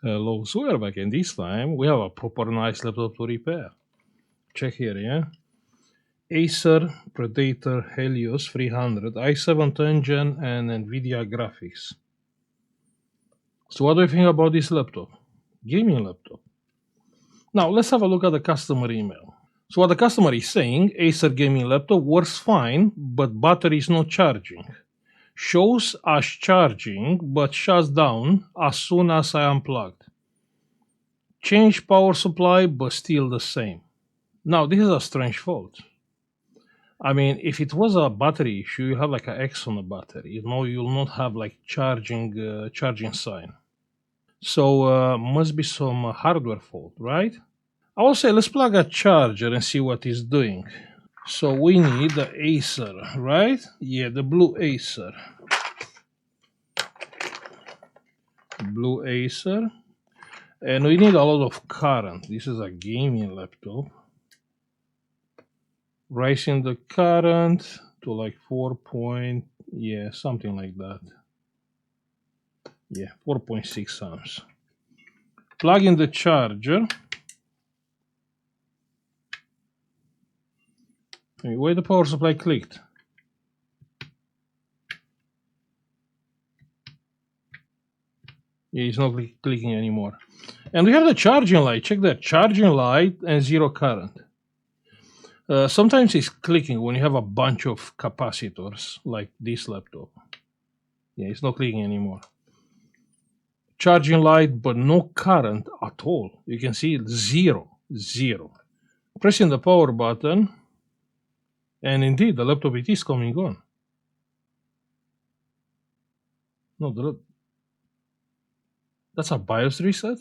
Hello, so we're back, and this time we have a proper nice laptop to repair. Check here, yeah? Acer Predator Helios 300, i7 10th Gen and NVIDIA graphics. So what do you think about this laptop? Gaming laptop. Now let's have a look at the customer email. So what the customer is saying, Acer gaming laptop works fine, but battery is not charging. Shows as charging, but shuts down as soon as I unplugged. Change power supply, but still the same. Now, this is a strange fault. I mean, if it was a battery issue, you have like an X on the battery. You'll not have like charging sign. So must be some hardware fault, right? I will say let's plug a charger and see what it's doing. So we need the Acer, right? Yeah, the blue Acer. Blue Acer. And we need a lot of current. This is a gaming laptop. Raising the current to like 4 point, yeah, something like that. Yeah, 4.6 amps. Plug in the charger. Where the power supply clicked. Yeah, it's not clicking anymore. And we have the charging light. Check that, charging light and zero current. Sometimes it's clicking when you have a bunch of capacitors, like this laptop. Yeah, it's not clicking anymore. Charging light, but no current at all. You can see it's zero. Pressing the power button, and indeed, the laptop it is coming on. No, that's a BIOS reset?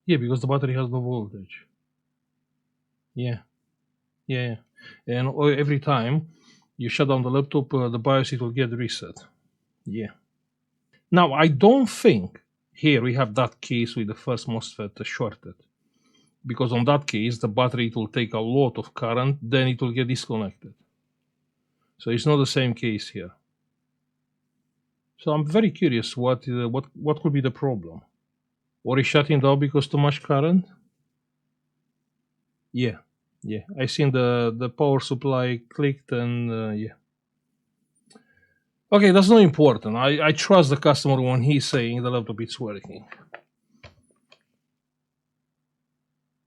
Yeah, because the battery has no voltage. Yeah. And every time you shut down the laptop, the BIOS it will get reset. Yeah. Now, I don't think here we have that case with the first MOSFET shorted. Because on that case, the battery it will take a lot of current, then it will get disconnected. So it's not the same case here. So I'm very curious what could be the problem. Or is shutting down because too much current? Yeah. I seen the power supply clicked and yeah. Okay, that's not important. I trust the customer when he's saying the laptop is working.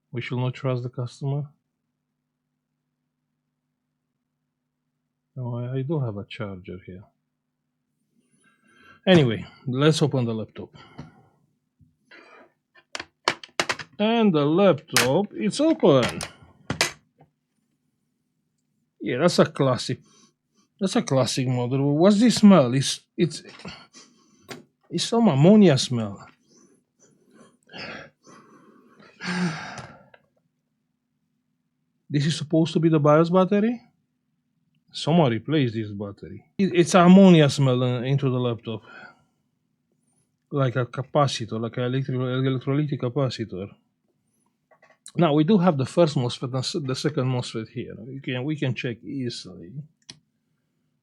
We should not trust the customer. No, I do have a charger here. Anyway, let's open the laptop. And the laptop, it's open. Yeah, that's a classic. That's a classic model. What's this smell? It's some ammonia smell. This is supposed to be the BIOS battery? Someone replaced this battery. It's ammonia smell into the laptop. Like a capacitor, like an electrolytic capacitor. Now we do have the first MOSFET and the second MOSFET here. We can check easily.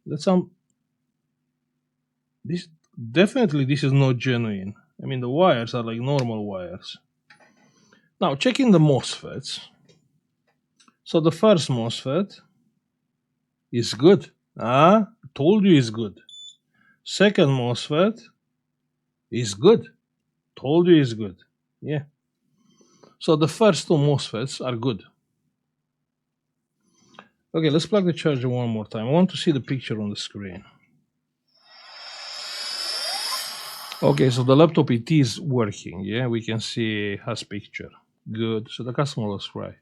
This is not genuine. I mean, the wires are like normal wires. Now checking the MOSFETs. So the first MOSFET is good. Told you it's good. Second MOSFET is good. Told you it's good. Yeah. So the first two MOSFETs are good. Okay, let's plug the charger one more time. I want to see the picture on the screen. Okay, so the laptop it is working. Yeah, we can see it has picture. Good. So the customer was right.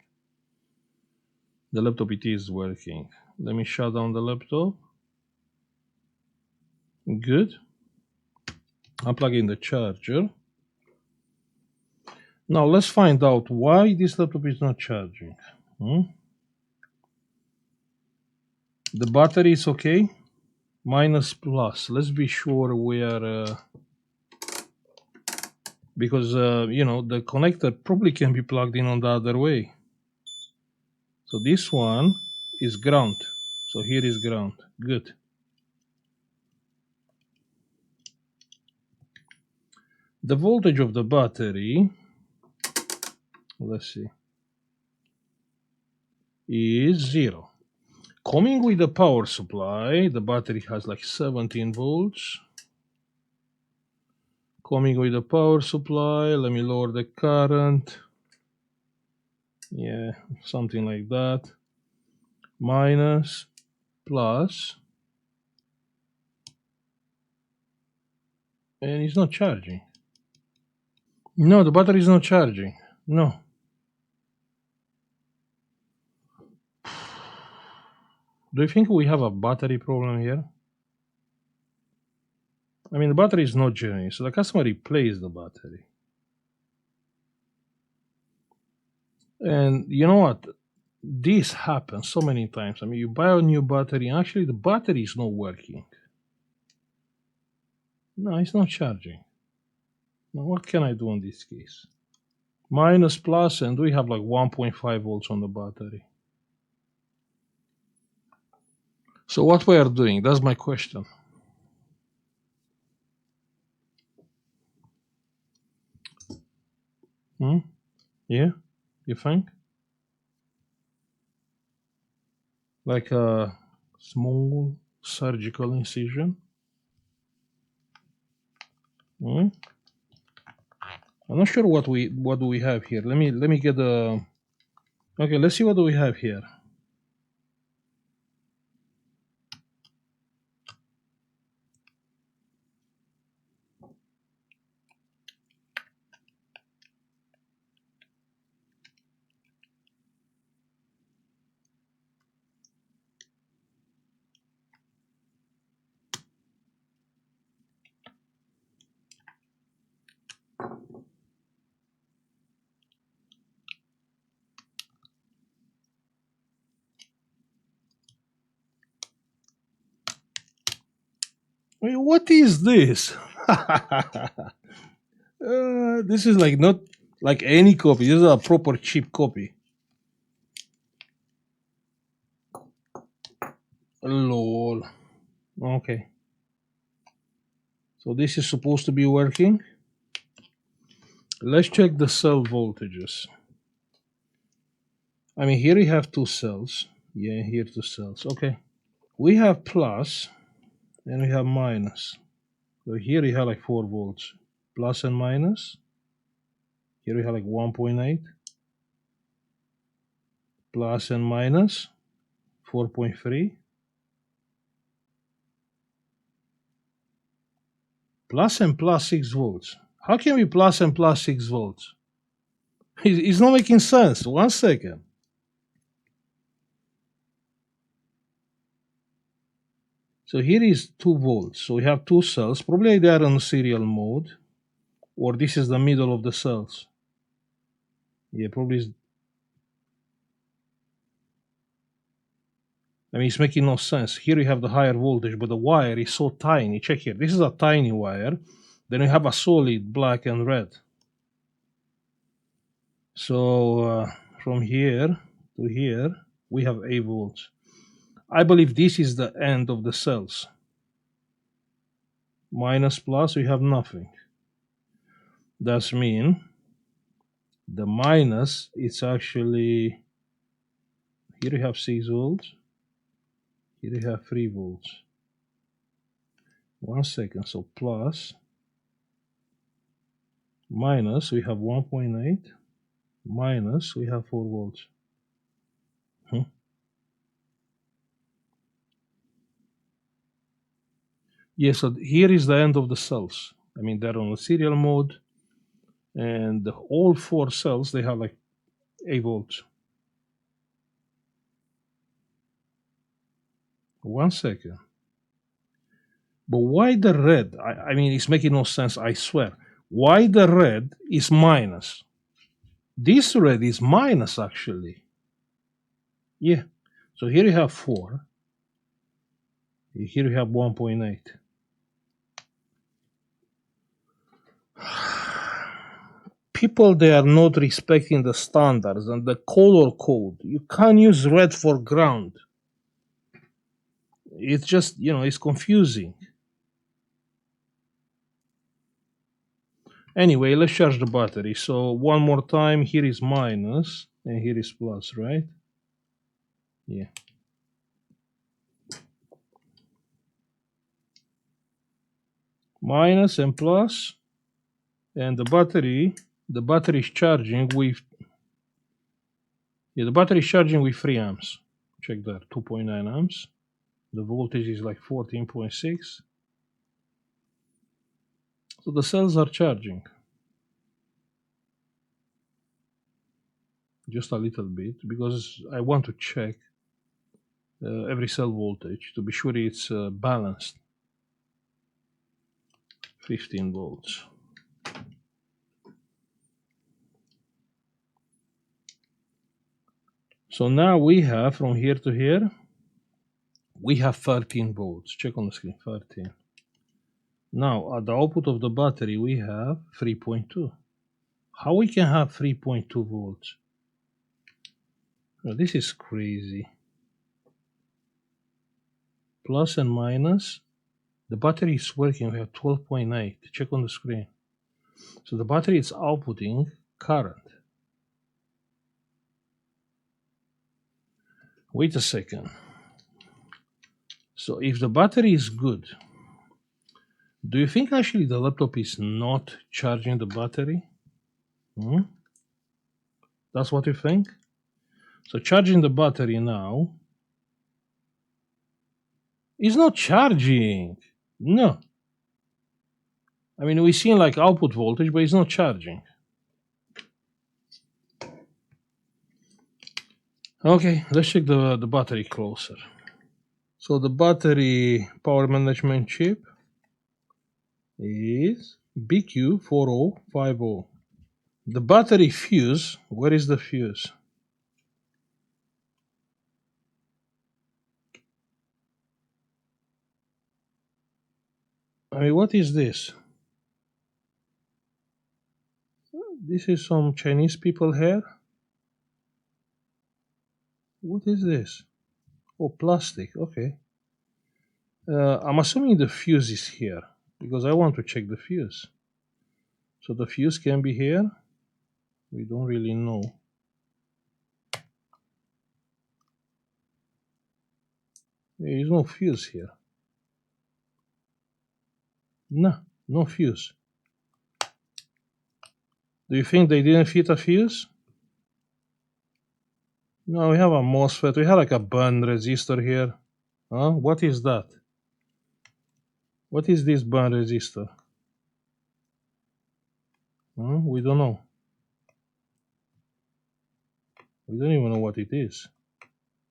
The laptop it is working. Let me shut down the laptop. Good. I'm plugging the charger. Now let's find out why this laptop is not charging. The battery is okay. Minus plus. Let's be sure we are because the connector probably can be plugged in on the other way. So this one is ground. So here is ground. Good. The voltage of the battery, let's see, is 0. Coming with the power supply, the battery has like 17 volts. Coming with the power supply, let me lower the current. Yeah, something like that. Minus, plus, and it's not charging. No, the battery is not charging. No. Do you think we have a battery problem here? I mean, the battery is not genuine, so the customer replaced the battery. And you know what? This happens so many times. I mean, you buy a new battery, and actually the battery is not working. No, it's not charging. Now, what can I do in this case? Minus, plus, and we have like 1.5 volts on the battery. So what we are doing? That's my question. Yeah, you think? Like a small surgical incision? I'm not sure what do we have here. Let me get the. Okay, let's see what do we have here. Wait, what is this? This is like not like any copy. This is a proper cheap copy. Lol. Okay. So this is supposed to be working. Let's check the cell voltages. I mean, here we have two cells. Yeah, here two cells. Okay. We have plus and we have minus. So here we have like 4 volts. Plus and minus. Here we have like 1.8. Plus and minus 4.3. Plus and plus 6 volts. How can we plus and plus 6 volts? It's not making sense. 1 second. So here is 2 volts. So we have 2 cells. Probably they are on serial mode. Or this is the middle of the cells. Yeah, probably. I mean, it's making no sense. Here you have the higher voltage, but the wire is so tiny. Check here. This is a tiny wire. Then you have a solid black and red. So from here to here, we have 8 volts. I believe this is the end of the cells. Minus plus, we have nothing. That means the minus, it's actually, here you have 6 volts. Here you have 3 volts. 1 second, so plus, minus, we have 1.8, minus, we have 4 volts. Yeah, so here is the end of the cells. I mean, they're on a serial mode, and all 4 cells, they have like 8 volts. 1 second. But why the red? I mean, it's making no sense, I swear. Why the red is minus? This red is minus, actually. Yeah. So here you have 4. Here you have 1.8. People, they are not respecting the standards and the color code. You can't use red for ground. It's just, it's confusing. Anyway, let's charge the battery. So one more time, here is minus and here is plus, right? Yeah. Minus and plus, and the battery is charging with, the battery is charging with 3 amps. Check that, 2.9 amps. The voltage is like 14.6. So the cells are charging. Just a little bit, because I want to check every cell voltage to be sure it's balanced. 15 volts. So now we have, from here to here, we have 13 volts. Check on the screen, 13. Now, at the output of the battery, we have 3.2. How we can have 3.2 volts? Now, this is crazy. Plus and minus. The battery is working. We have 12.8. Check on the screen. So the battery is outputting current. Wait a second. So if the battery is good, do you think actually the laptop is not charging the battery? That's what you think? So charging the battery now is not charging. No. I mean, we're seeing like output voltage, but it's not charging. Okay, let's check the battery closer. So the battery power management chip is BQ4050. The battery fuse, where is the fuse? I mean, what is this? This is some Chinese people here. What is this? Oh, plastic, okay. I'm assuming the fuse is here, because I want to check the fuse. So the fuse can be here. We don't really know. There is no fuse here. No fuse. Do you think they didn't fit a fuse? No, we have a MOSFET. We have like a burn resistor here. Huh? What is that? What is this burn resistor? We don't know. We don't even know what it is.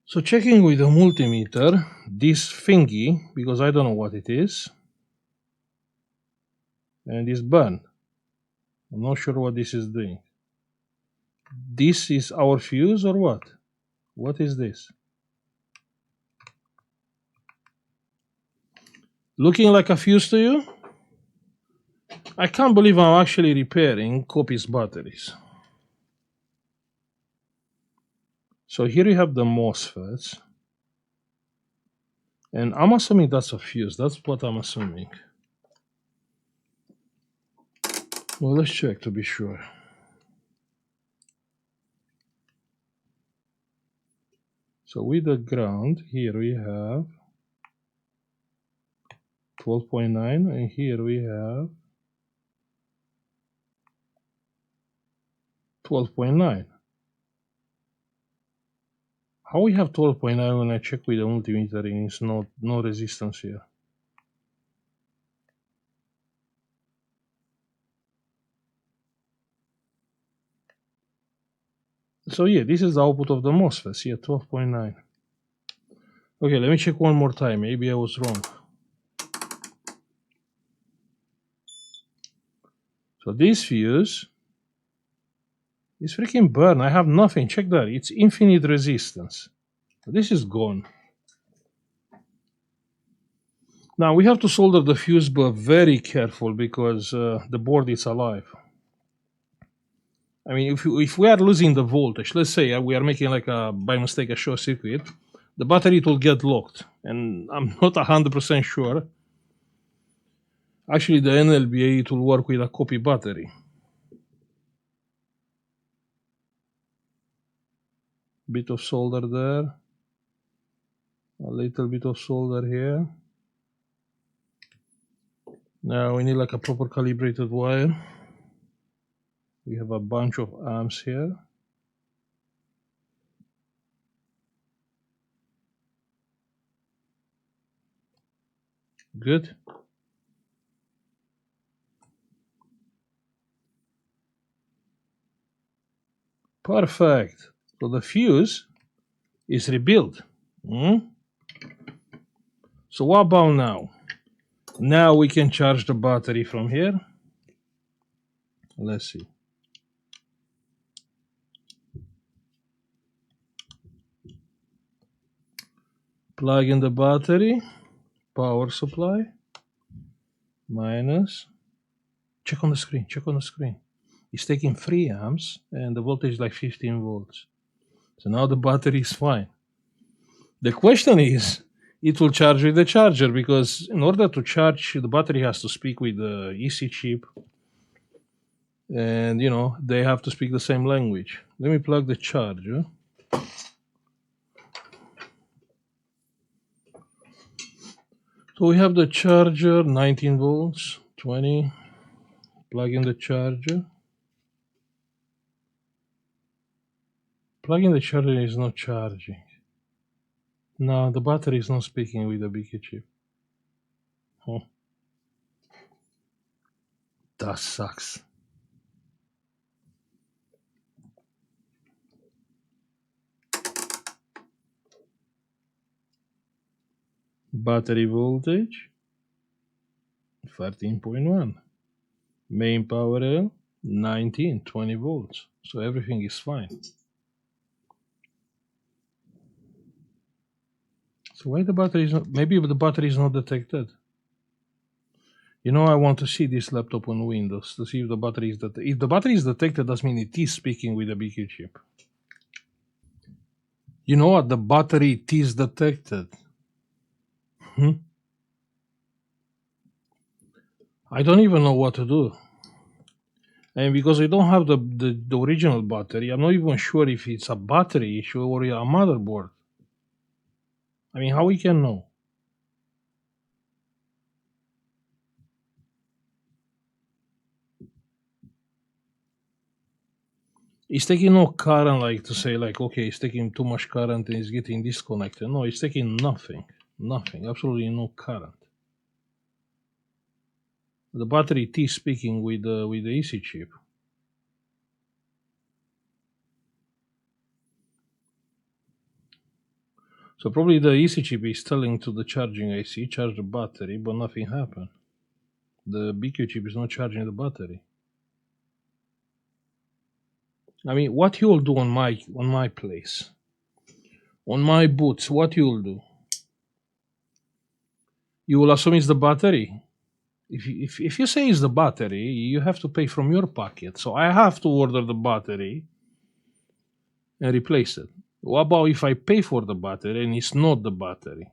So checking with the multimeter, this thingy, because I don't know what it is, and it's burned. I'm not sure what this is doing. This is our fuse or what? What is this? Looking like a fuse to you? I can't believe I'm actually repairing copies batteries. So here you have the MOSFETs. And I'm assuming that's a fuse. That's what I'm assuming. Well, let's check to be sure. So with the ground, here we have 12.9, and here we have 12.9. How we have 12.9 when I check with the multimeter and it's no resistance here? So yeah, this is the output of the MOSFETs, yeah, 12.9. Okay, let me check one more time, maybe I was wrong. So this fuse is freaking burned. I have nothing, check that, it's infinite resistance. This is gone. Now we have to solder the fuse, but very careful because the board is alive. I mean, if we are losing the voltage, let's say we are making like by mistake a short circuit, the battery will get locked, and I'm not 100% sure. Actually, the NLBA, it will work with a copy battery. Bit of solder there. A little bit of solder here. Now we need like a proper calibrated wire. We have a bunch of amps here. Good. Perfect. So the fuse is rebuilt. So what about now? Now we can charge the battery from here. Let's see. Plug in the battery, power supply, minus. Check on the screen, check on the screen. It's taking 3 amps and the voltage is like 15 volts. So now the battery is fine. The question is, it will charge with the charger, because in order to charge, the battery has to speak with the EC chip. And, they have to speak the same language. Let me plug the charger. So we have the charger, 19 volts, 20. Plug in the charger. Plugging the charger is not charging. No, the battery is not speaking with the BQ chip. Oh. That sucks. Battery voltage 13.1. Main power rail 19, 20 volts. So everything is fine. So why the battery is not, maybe the battery is not detected. I want to see this laptop on Windows to see if the battery is detected. If the battery is detected, that means it is speaking with the BQ chip. You know what? The battery is detected. I don't even know what to do. And because I don't have the original battery, I'm not even sure if it's a battery issue or a motherboard. I mean, how we can know? It's taking no current, like to say, like, okay, it's taking too much current and it's getting disconnected. No, it's taking nothing. Nothing. Absolutely no current. The battery is speaking with the EC chip. So probably the EC chip is telling to the charging IC, charge the battery, but nothing happened. The BQ chip is not charging the battery. I mean, what you'll do on my place, on my boots, what you'll do? You will assume it's the battery. If you say it's the battery, you have to pay from your pocket. So I have to order the battery and replace it. What about if I pay for the battery and it's not the battery?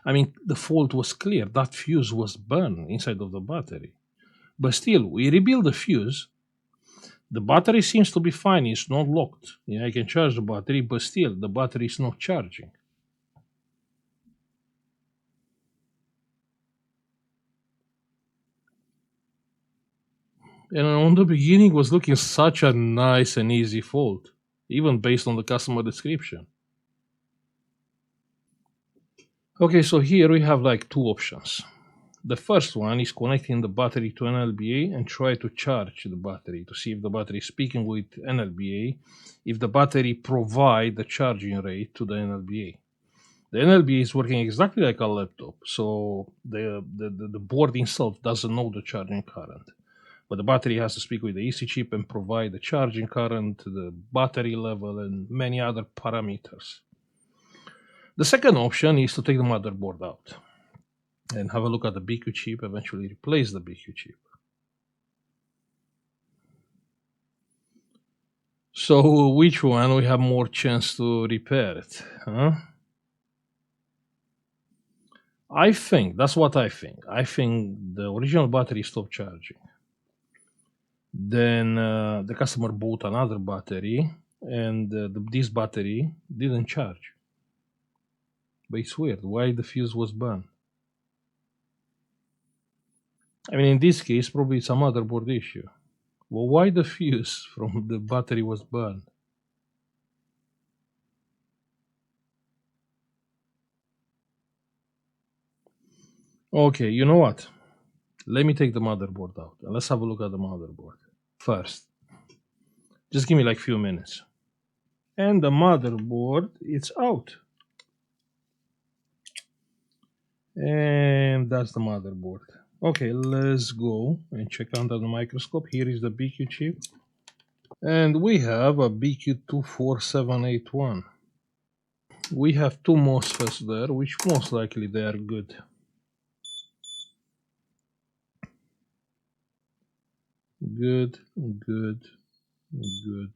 I mean, the fault was clear. That fuse was burned inside of the battery. But still, we rebuild the fuse. The battery seems to be fine. It's not locked. I can charge the battery, but still, the battery is not charging. And on the beginning, it was looking such a nice and easy fault, even based on the customer description. Okay, so here we have like 2 options. The first one is connecting the battery to NLBA and try to charge the battery to see if the battery is speaking with NLBA, if the battery provide the charging rate to the NLBA. The NLBA is working exactly like a laptop, so the board itself doesn't know the charging current. But the battery has to speak with the EC chip and provide the charging current, the battery level, and many other parameters. The second option is to take the motherboard out and have a look at the BQ chip, eventually replace the BQ chip. So which one we have more chance to repair it? Huh? I think that's what I think. I think the original battery stopped charging. Then the customer bought another battery, and this battery didn't charge. But it's weird. Why the fuse was burned? I mean, in this case, probably it's a motherboard issue. Well, why the fuse from the battery was burned? Okay, you know what? Let me take the motherboard out and let's have a look at the motherboard first. Just give me like few minutes. And the motherboard, it's out. And that's the motherboard. Okay, let's go and check under the microscope. Here is the BQ chip. And we have a BQ24781. We have two MOSFETs there, which most likely they are good. Good, good, good.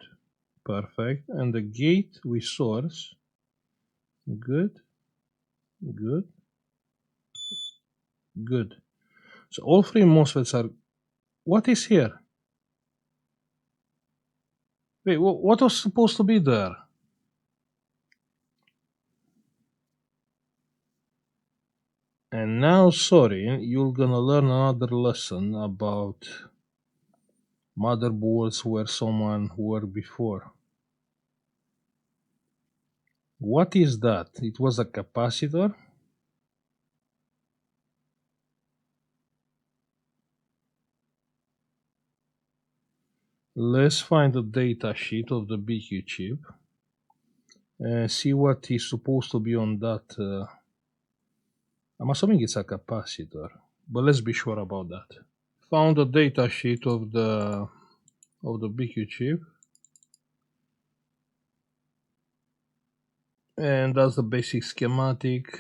Perfect. And the gate with source. Good, good, good. So all three MOSFETs are... What is here? Wait, what was supposed to be there? And now, sorry, you're gonna learn another lesson about motherboards where someone worked before. What is that? It was a capacitor? Let's find the data sheet of the BQ chip and see what is supposed to be on that. I'm assuming it's a capacitor, but let's be sure about that. Found the data sheet of the BQ chip, and that's the basic schematic.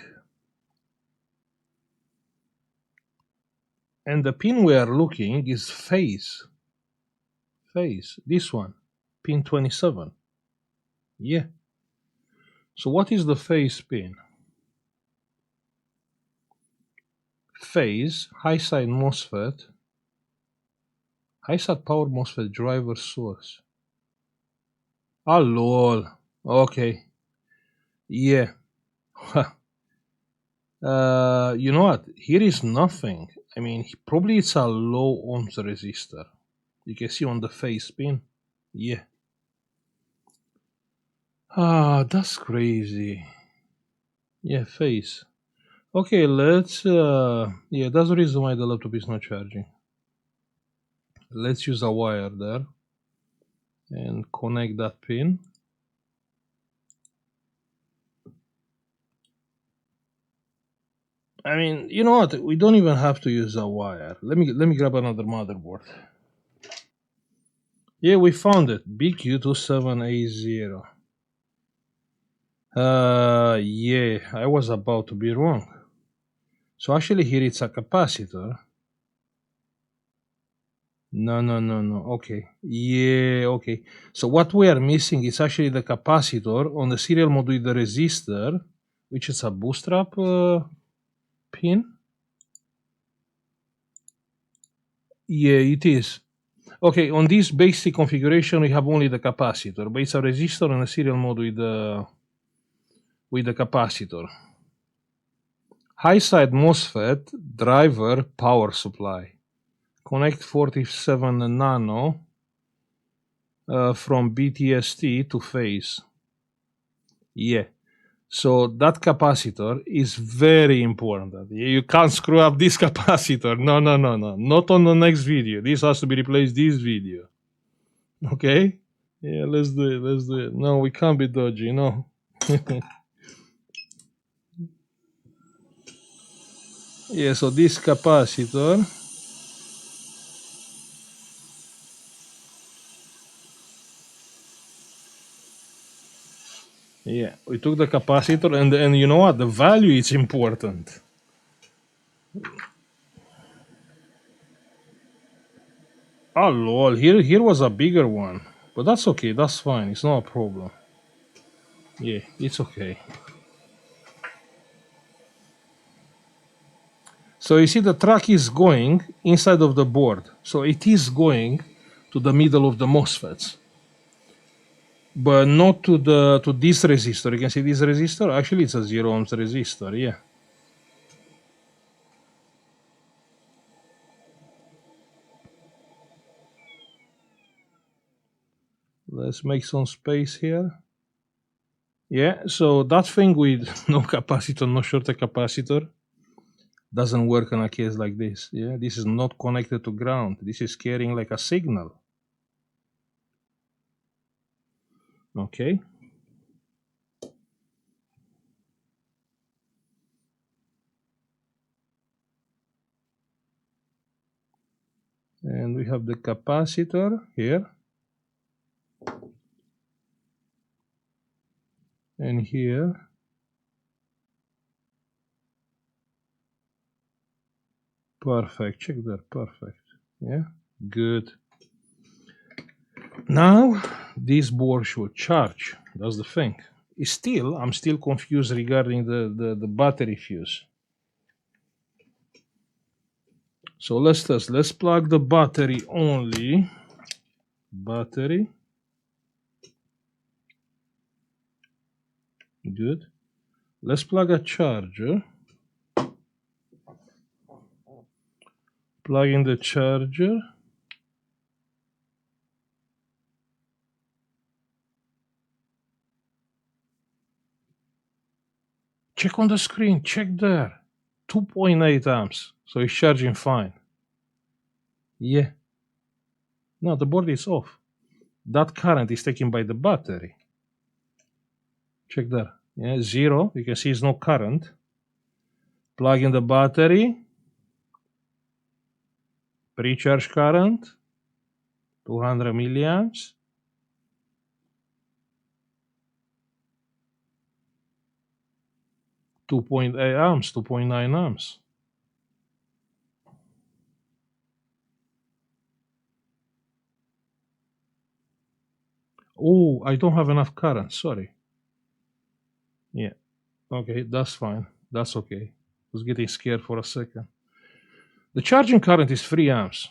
And the pin we are looking is phase. This one, pin 27. Yeah. So what is the phase pin? Phase, high side MOSFET, high side power MOSFET driver source. Oh lol. Okay. Yeah. You know what? Here is nothing. I mean, probably it's a low ohms resistor. You can see on the phase pin. Yeah. Ah, that's crazy. Yeah, phase. Okay, let's... yeah, that's the reason why the laptop is not charging. Let's use a wire there and connect that pin. I mean, you know what? We don't even have to use a wire. Let me grab another motherboard. Yeah, we found it. BQ2780. Yeah, I was about to be wrong. So actually here it's a capacitor. No. Okay. Yeah, okay. So what we are missing is actually the capacitor on the serial mode with the resistor, which is a bootstrap pin. Yeah, it is. Okay, on this basic configuration we have only the capacitor, but it's a resistor on a serial mode with the capacitor. High side MOSFET driver power supply. Connect 47 nano from BTST to phase. Yeah. So that capacitor is very important. You can't screw up this capacitor. No. Not on the next video. This has to be replaced this video. Okay? Yeah, let's do it. No, we can't be dodgy, no. Yeah, so this capacitor. Yeah, we took the capacitor and you know what? The value is important. Oh lol, here was a bigger one. But that's okay, that's fine, it's not a problem. Yeah, it's okay. So you see the track is going inside of the board. So it is going to the middle of the MOSFETs, but not to this resistor. You can see this resistor. Actually, it's a 0 ohms resistor. Yeah. Let's make some space here. Yeah. So that thing with no capacitor, no shorter capacitor, doesn't work on a case like this. Yeah. This is not connected to ground. This is carrying like a signal. Okay. And we have the capacitor here. And here. Perfect. Check that. Perfect. Yeah. Good. Now this board should charge. That's the thing. I'm still confused regarding the battery fuse. So let's test. Let's plug the battery only. Battery. Good. Let's plug a charger. Plug in the charger. Check on the screen. Check there. 2.8 amps. So it's charging fine. Yeah. No, the board is off. That current is taken by the battery. Check there. Yeah, 0. You can see it's no current. Plug in the battery. Pre-charge current. 200 milliamps. 2.8 amps, 2.9 amps. Oh, I don't have enough current. Sorry. Yeah. Okay, that's fine. That's okay. I was getting scared for a second. The charging current is 3 amps.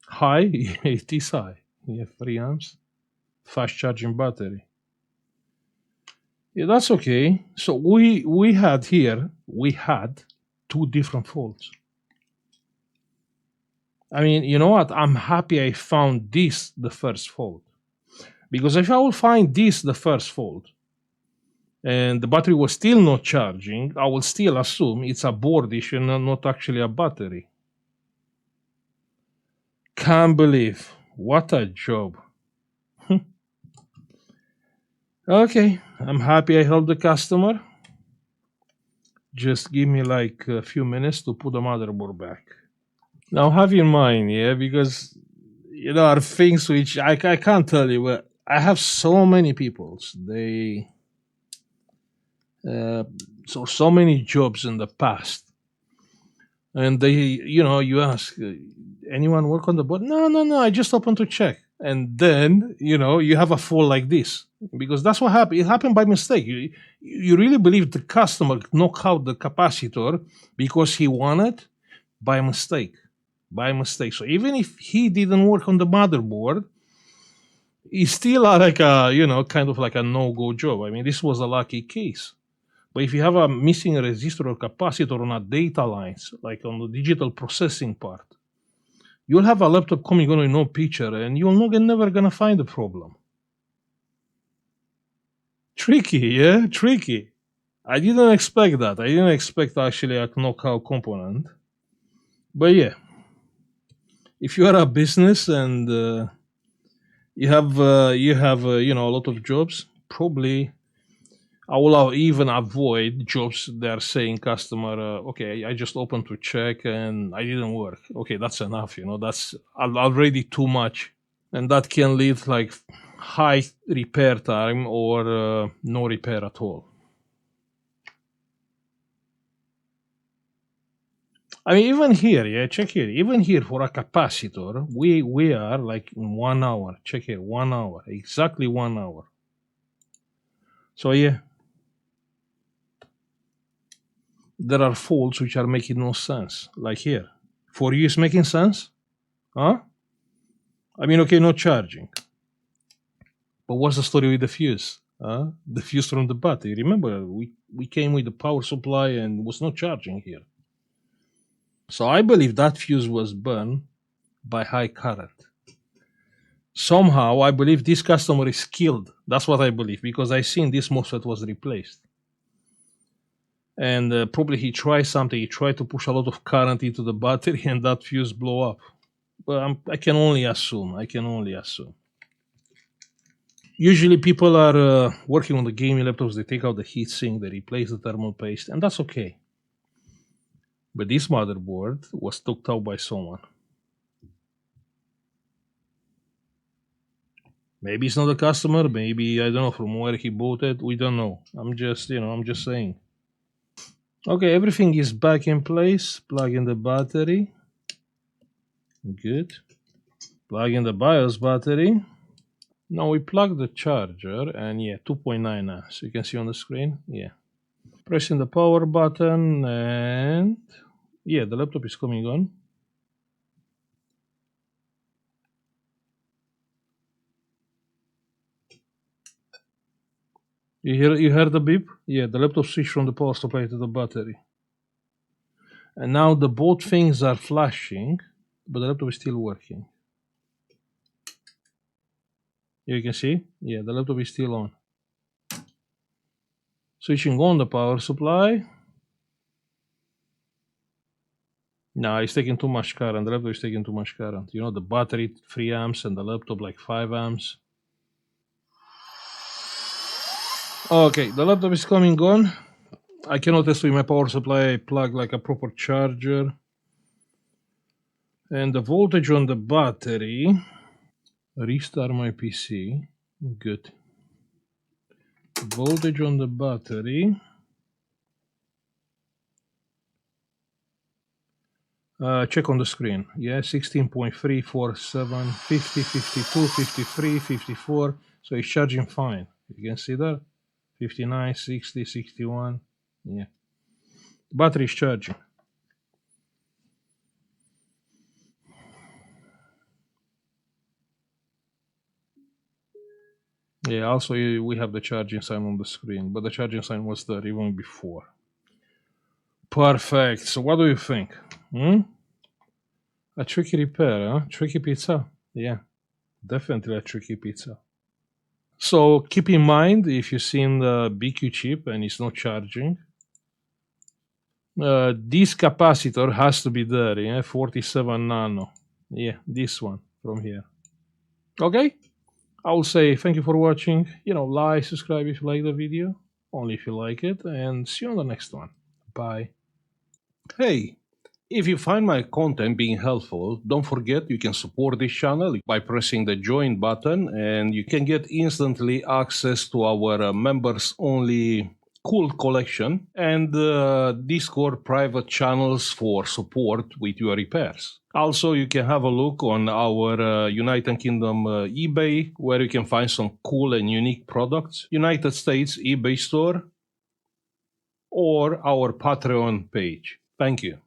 High? It is high. Yeah, 3 amps. Fast charging battery. Yeah, that's okay. So we had two different faults. I mean, you know what? I'm happy I found this the first fault. Because if I will find this the first fault, and the battery was still not charging, I will still assume it's a board issue and not actually a battery. Can't believe. What a job. Okay, I'm happy I helped the customer. Just give me like a few minutes to put the motherboard back. Now have in mind, yeah, because you know are things which I can't tell you, but I have so many people. They so many jobs in the past, and they you ask anyone work on the board? No, I just open to check, and then you have a fall like this because that's what happened. It happened by mistake. You really believe the customer knock out the capacitor because he wanted by mistake. So even if he didn't work on the motherboard, it's still like a kind of like a no-go job. I mean, this was a lucky case. But if you have a missing resistor or capacitor on a data lines, like on the digital processing part, you'll have a laptop coming on with no picture, and you're never gonna find the problem. Tricky, yeah, tricky. I didn't expect that. I didn't expect actually a knockout component. But yeah, if you are a business and you have a lot of jobs, probably I will even avoid jobs that are saying customer, okay, I just opened to check and I didn't work. Okay, that's enough. That's already too much, and that can lead like high repair time or no repair at all. I mean, even here, yeah, check here. Even here for a capacitor, we are like in 1 hour. Check here, 1 hour, exactly 1 hour. So yeah, there are faults which are making no sense. Like here. For you, it's making sense? Huh? I mean, okay, no charging. But what's the story with the fuse? The fuse from the battery. Remember, we came with the power supply and was no charging here. So I believe that fuse was burned by high current. Somehow, I believe this customer is killed. That's what I believe, because I seen this MOSFET was replaced. And probably he tried something. He tried to push a lot of current into the battery, and that fuse blow up. But I can only assume. Usually, people are working on the gaming laptops. They take out the heatsink, they replace the thermal paste, and that's okay. But this motherboard was took out by someone. Maybe it's not a customer. Maybe I don't know from where he bought it. We don't know. I'm just saying. Okay, everything is back in place. Plug in the battery. Good. Plug in the BIOS battery. Now we plug the charger, and yeah, 2.9 amps. You can see on the screen. Yeah. Pressing the power button, and yeah, the laptop is coming on. You heard the beep? Yeah, the laptop switched from the power supply to the battery. And now the both things are flashing, but the laptop is still working. You can see? Yeah, the laptop is still on. Switching on the power supply. No, it's taking too much current. The laptop is taking too much current. You know, the battery 3 amps and the laptop like 5 amps. Okay, the laptop is coming on. I cannot test with my power supply. I plug like a proper charger. And the voltage on the battery. Restart my PC. Good. Voltage on the battery. Check on the screen. Yeah, 16.347, 50, 52, 53, 54. So it's charging fine. You can see that. 59, 60, 61. Yeah. Battery is charging. Yeah, also we have the charging sign on the screen, but the charging sign was there even before. Perfect. So what do you think? A tricky repair, huh? Tricky pizza? Yeah, definitely a tricky pizza. So keep in mind, if you've seen the BQ chip and it's not charging, this capacitor has to be there, yeah, 47 nano. Yeah, this one from here. Okay, I will say thank you for watching. Like, subscribe if you like the video, only if you like it, and see you on the next one. Bye. Hey, if you find my content being helpful, don't forget you can support this channel by pressing the join button, and you can get instantly access to our members only cool collection and Discord private channels for support with your repairs. Also, you can have a look on our United Kingdom eBay, where you can find some cool and unique products, United States eBay store, or our Patreon page. Thank you.